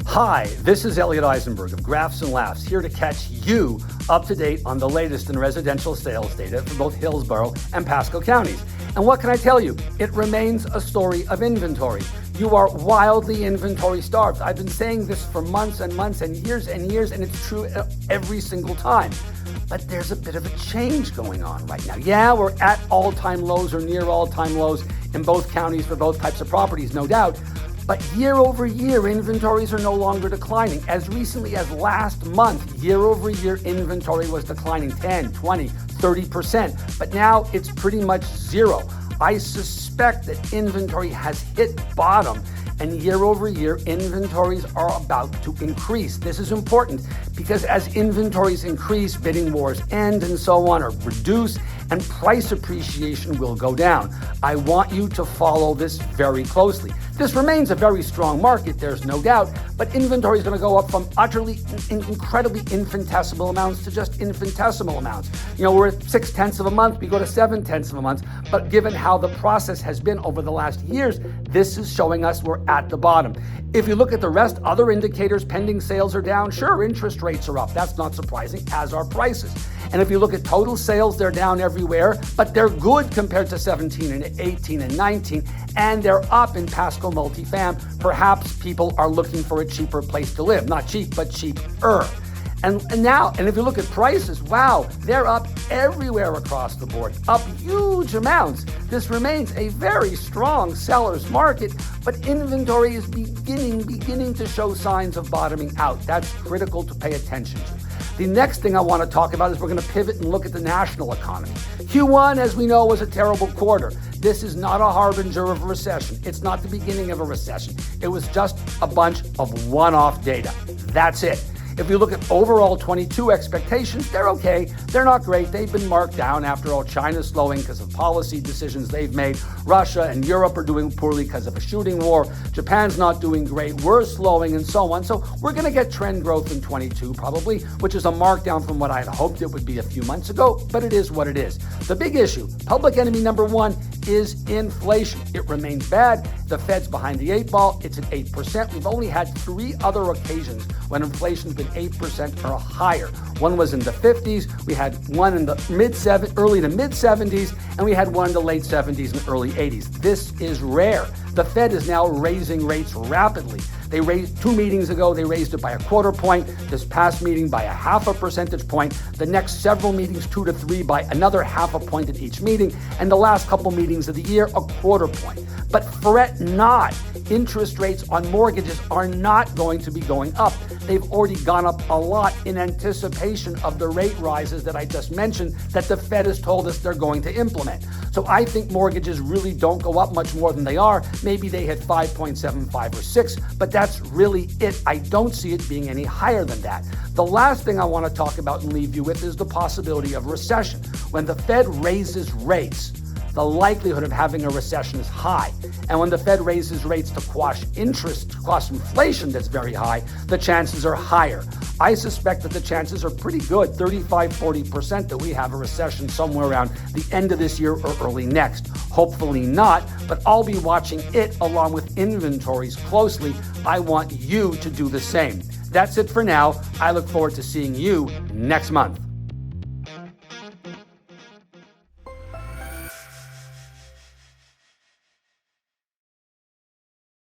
Hi, this is Elliot Eisenberg of Graphs and Laughs, here to catch you up to date on the latest in residential sales data for both Hillsborough and Pasco counties. And what can I tell you? It remains a story of inventory. You are wildly inventory starved. I've been saying this for months and months and years, and it's true every single time. But there's a bit of a change going on right now. Yeah, we're at all-time lows or near all-time lows in both counties for both types of properties, no doubt. But year over year, inventories are no longer declining. As recently as last month, year over year inventory was declining 10, 20, 30%. But now it's pretty much zero. I suspect that inventory has hit bottom, and year over year inventories are about to increase. This is important because as inventories increase, bidding wars end and so on, or reduce, and price appreciation will go down. I want you to follow this very closely. This remains a very strong market, there's no doubt, but inventory is going to go up from utterly, incredibly infinitesimal amounts to just infinitesimal amounts. You know, we're at 0.6 of a month, we go to 0.7 of a month, but given how the process has been over the last years, this is showing us we're at the bottom. If you look at the rest, other indicators, pending sales are down. Sure, interest rates are up. That's not surprising, as are prices. And if you look at total sales, they're down everywhere, but they're good compared to 17 and 18 and 19, and they're up in Pasco multifam. Perhaps people are looking for a cheaper place to live. Not cheap, but cheaper. And if you look at prices, wow, they're up everywhere across the board, up huge amounts. This remains a very strong seller's market, but inventory is beginning to show signs of bottoming out. That's critical to pay attention to. The next thing I want to talk about is we're going to pivot and look at the national economy. Q1, as we know, was a terrible quarter. This is not a harbinger of a recession. It's not the beginning of a recession. It was just a bunch of one-off data. That's it. If you look at overall 22 expectations, they're okay. They're not great. They've been marked down. After all, China's slowing because of policy decisions they've made. Russia and Europe are doing poorly because of a shooting war. Japan's not doing great. We're slowing and so on. So we're going to get trend growth in 22 probably, which is a markdown from what I had hoped it would be a few months ago, but it is what it is. The big issue, public enemy number one, is inflation. It remains bad. The Fed's behind the 8 ball. It's at 8%. We've only had 3 other occasions when inflation's been 8% or higher. One was in the 50s, we had one in the early to mid 70s, and we had one in the late 70s and early 80s. This is rare. The Fed is now raising rates rapidly. They raised 2 meetings ago, they raised it by 1/4 point. This past meeting by 0.5 percentage point. The next several meetings, 2 to 3, by another 0.5 point at each meeting. And the last couple meetings of the year, 1/4 point. But fret not. Interest rates on mortgages are not going to be going up. They've already gone up a lot in anticipation of the rate rises that I just mentioned that the Fed has told us they're going to implement. So I think mortgages really don't go up much more than they are. Maybe they hit 5.75 or 6, but that's really it. I don't see it being any higher than that. The last thing I want to talk about and leave you with is the possibility of recession. When the Fed raises rates, the likelihood of having a recession is high. And when the Fed raises rates to quash inflation that's very high, the chances are higher. I suspect that the chances are pretty good, 35-40%, that we have a recession somewhere around the end of this year or early next. Hopefully not, but I'll be watching it along with inventories closely. I want you to do the same. That's it for now. I look forward to seeing you next month.